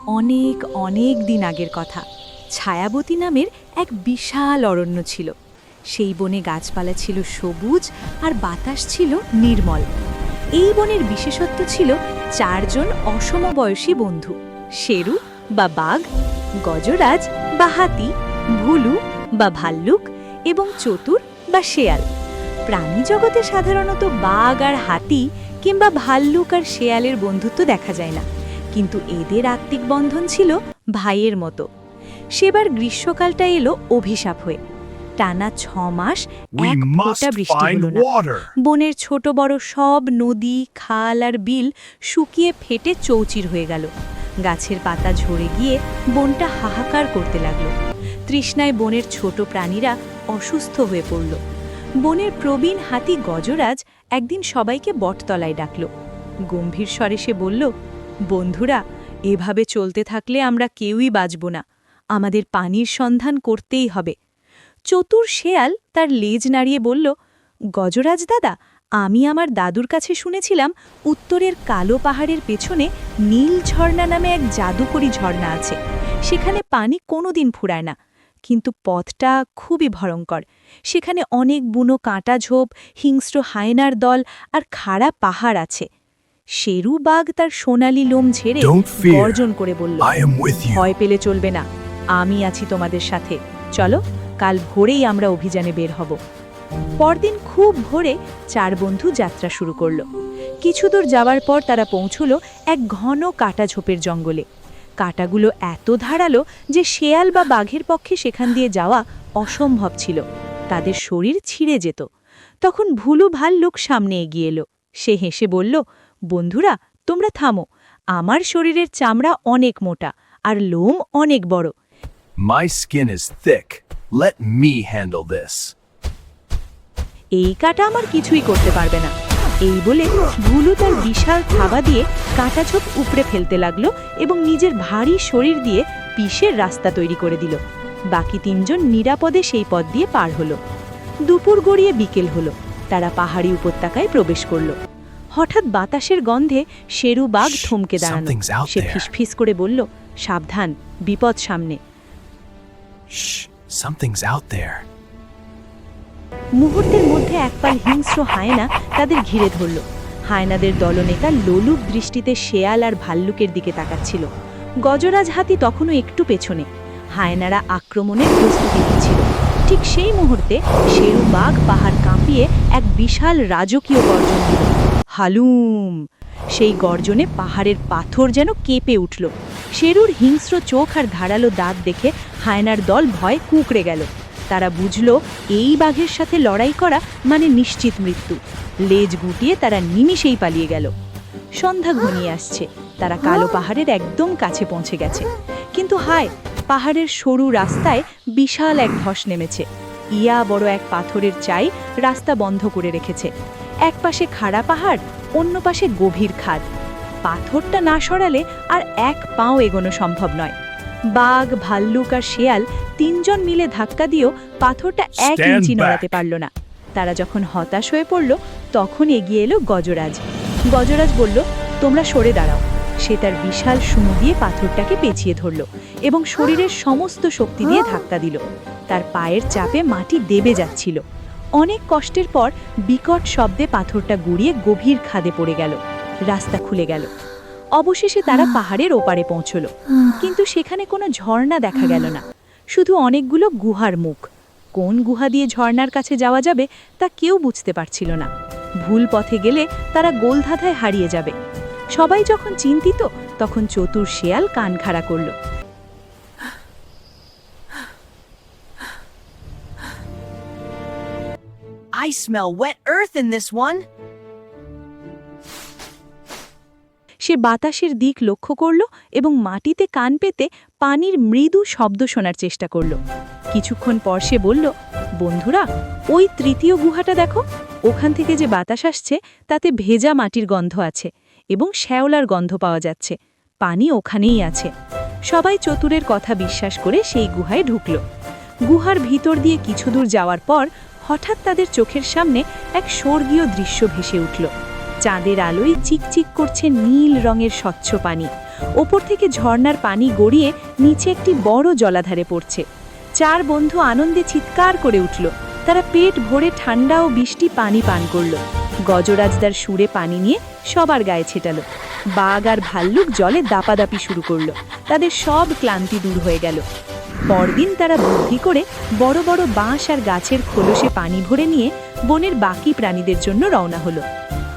অনেক অনেক দিন আগের কথা। ছায়াবতী নামের এক বিশাল অরণ্য ছিল। সেই বনে গাছপালা ছিল সবুজ আর বাতাস ছিল নির্মল। এই বনের বিশেষত্ব ছিল চারজন অসমবয়সী বন্ধু: শেরু বা বাঘ, গজরাজ বা হাতি, ভুলু বা ভাল্লুক এবং চতুর বা শেয়াল। প্রাণী জগতে সাধারণত বাঘ আর হাতি কিংবা ভাল্লুক আর শেয়ালের বন্ধুত্ব দেখা যায় না, কিন্তু এদের আত্মিক বন্ধন ছিল ভাইয়ের মতো। সেবার গ্রীষ্মকালটা এলো অভিশাপ হয়ে। টানা 6 মাস এক ফোঁটা বৃষ্টি হলো না। বনের ছোট বড় সব নদী, খাল আর বিল শুকিয়ে ফেটে চৌচির হয়ে গেল। গাছের পাতা ঝরে গিয়ে বনটা হাহাকার করতে লাগলো। তৃষ্ণায় বনের ছোট প্রাণীরা অসুস্থ হয়ে পড়ল। বনের প্রবীণ হাতি গজরাজ একদিন সবাইকে বটতলায় ডাকল। গম্ভীর স্বরে সে বলল, বন্ধুরা, এভাবে চলতে থাকলে আমরা কেউই বাঁচব না। আমাদের পানির সন্ধান করতেই হবে। চতুর শেয়াল তার লেজ নাড়িয়ে বলল, গজরাজ দাদা, আমি আমার দাদুর কাছে শুনেছিলাম উত্তরের কালো পাহাড়ের পেছনে নীল ঝর্ণা নামে এক জাদুকরী ঝর্ণা আছে। সেখানে পানি কোনোদিন ফুরায় না, কিন্তু পথটা খুবই ভয়ঙ্কর। সেখানে অনেক বুনো কাঁটা ঝোপ, হিংস্র হায়নার দল আর খাড়া পাহাড় আছে। শেরু বাঘ তার সোনালি লোম ঝেড়ে গর্জন করে বলল, ভয় পেলে চলবে না, আমি আছি তোমাদের সাথে। চলো, কাল ভোরেই আমরা অভিযানে বের হব। পরদিন খুব ভোরে 4 বন্ধু যাত্রা শুরু করল। কিছু দূর যাওয়ার পর তারা পৌঁছল এক ঘন কাঁটা ঝোপের জঙ্গলে। কাঁটাগুলো এত ধারালো যে শেয়াল বা বাঘের পক্ষে সেখান দিয়ে যাওয়া অসম্ভব ছিল। তাদের শরীর ছিঁড়ে যেত। তখন ভুলু ভাল্লুক সামনে এগিয়ে এলো। সে হেসে বলল, বন্ধুরা, তোমরা থামো। আমার শরীরের চামড়া অনেক মোটা আর লোম অনেক বড়। My skin is thick. Let me handle this. এই কাঁটা আমার কিছুই করতে পারবে না। এই বলে ভুলু তার বিশাল থাবা দিয়ে কাঁটা ঝোপ উপড়ে ফেলতে লাগলো এবং নিজের ভারী শরীর দিয়ে পিষের রাস্তা তৈরি করে দিল। বাকি 3 জন নিরাপদে সেই পথ দিয়ে পার হলো। দুপুর গড়িয়ে বিকেল হলো। তারা পাহাড়ি উপত্যকায় প্রবেশ করল। হঠাৎ বাতাসের গন্ধে শেরু বাঘ থমকে দাঁড়ালো। something's out say there. ফিসফিস করে বলল, সাবধান, বিপদ সামনে। Shh, something's out there. মুহূর্তের মধ্যে একপাল হিংস্র হায়না তাদের ঘিরে ধরল। হায়নাদের দলনেতা লোলুপ দৃষ্টিতে শেয়াল আর ভাল্লুকের দিকে তাকাচ্ছিল। গজরাজ হাতি তখনও একটু পেছনে। হায়নারা আক্রমণের প্রস্তুতি নিচ্ছিল। ঠিক সেই মুহূর্তে শেরু বাঘ পাহাড় কাঁপিয়ে এক বিশাল রাজকীয় গর্জন দিল। হালুম! সেই গর্জনে পাহাড়ের পাথর যেন কেঁপে উঠল। শেরুর হিংস্র চোখ আর ধারালো দাঁত দেখে হায়নার দল ভয়ে কুঁকড়ে গেল। তারা বুঝল এই বাঘের সাথে লড়াই করা মানে নিশ্চিত মৃত্যু। লেজ গুটিয়ে তারা নিমিষেই পালিয়ে গেল। সন্ধ্যা ঘনিয়ে আসছে। তারা কালো পাহাড়ের একদম কাছে পৌঁছে গেছে। কিন্তু হায়, পাহাড়ের সরু রাস্তায় বিশাল এক ধস নেমেছে। ইয়া বড় এক পাথরের চাই রাস্তা বন্ধ করে রেখেছে। এক পাশে খাড়া পাহাড়, অন্য পাশে গভীর খাদ। পাথরটা না সরালে আর 1 পাও এগোনো সম্ভব নয়। বাঘ, ভাল্লুক আর শেয়াল 3 জন মিলে ধাক্কা দিয়েও পাথরটা 1 Stand ইঞ্চি back. নড়াতে পারল না। তারা যখন হতাশ হয়ে পড়ল, তখন এগিয়ে এলো গজরাজ। গজরাজ বলল, তোমরা সরে দাঁড়াও। সে তার বিশাল শুঁড় দিয়ে পাথরটাকে পেঁচিয়ে ধরল এবং শরীরের সমস্ত শক্তি দিয়ে ধাক্কা দিল। তার পায়ের চাপে মাটি দেবে যাচ্ছিল। অনেক কষ্টের পর বিকট শব্দে পাথরটা গুঁড়িয়ে গভীর খাদে পড়ে গেল। রাস্তা খুলে গেল। অবশেষে তারা পাহাড়ের ওপারে পৌঁছল। কিন্তু সেখানে কোনো ঝর্ণা দেখা গেল না, শুধু অনেকগুলো গুহার মুখ। কোন গুহা দিয়ে ঝর্ণার কাছে যাওয়া যাবে তা কেউ বুঝতে পারছিল না। ভুল পথে গেলে তারা গোলধাঁধায় হারিয়ে যাবে। সবাই যখন চিন্তিত, তখন চতুর শেয়াল কান খাড়া করল। I smell wet earth in this one. সে বাতাসের দিক লক্ষ্য করল এবং মাটিতে কান পেতে পানির মৃদু শব্দ শোনার চেষ্টা করল। কিছুক্ষণ পর সে বলল, বন্ধুরা, ওই 3য় গুহাটা দেখো। ওখান থেকে যে বাতাস আসছে তাতে ভেজা মাটির গন্ধ আছে এবং শ্যাওলার গন্ধ পাওয়া যাচ্ছে। পানি ওখানেই আছে। সবাই চতুরের কথা বিশ্বাস করে সেই গুহায় ঢুকল। গুহার ভিতর দিয়ে কিছু দূর যাওয়ার পর হঠাৎ তাদের চোখের সামনে এক স্বর্গীয় দৃশ্য ভেসে উঠল। চাঁদের আলোয় চিকচিক করছে নীল রঙের স্বচ্ছ পানি। ওপর থেকে ঝর্ণার পানি গড়িয়ে নিচে একটি বড় জলাধারে পড়ছে। 4 বন্ধু আনন্দে চিৎকার করে উঠল। তারা পেট ভরে ঠান্ডা ও বৃষ্টি পানি পান করল। গজরাজদার সুরে পানি নিয়ে সবার গায়ে ছেটালো। বাঘ আর ভাল্লুক জলে দাপাদাপি শুরু করলো। তাদের সব ক্লান্তি দূর হয়ে গেল। পরদিন তারা বুদ্ধি করে বড় বড় বাঁশ আর গাছের খোলসে পানি ভরে নিয়ে বনের বাকি প্রাণীদের জন্য রওনা হলো।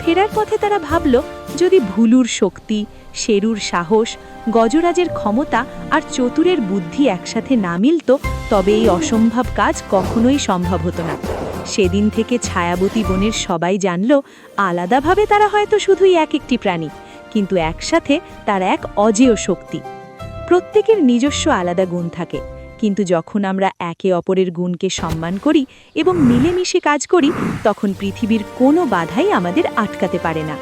ফেরার পথে তারা ভাবল, যদি ভুলুর শক্তি, শেরুর সাহস, গজরাজের ক্ষমতা আর চতুরের বুদ্ধি একসাথে না মিলত, তবে এই অসম্ভব কাজ কখনোই সম্ভব হতো না। সেদিন থেকে ছায়াবতী বনের সবাই জানল, আলাদাভাবে তারা হয়তো শুধুই একটি প্রাণী, কিন্তু একসাথে তারা এক অজেয় শক্তি। প্রত্যেকের নিজস্ব আলাদা গুণ থাকে, কিন্তু যখন আমরা একে অপরের গুণকে সম্মান করি এবং মিলেমিশে কাজ করি, তখন পৃথিবীর কোনো বাধাই আমাদের আটকাতে পারে না।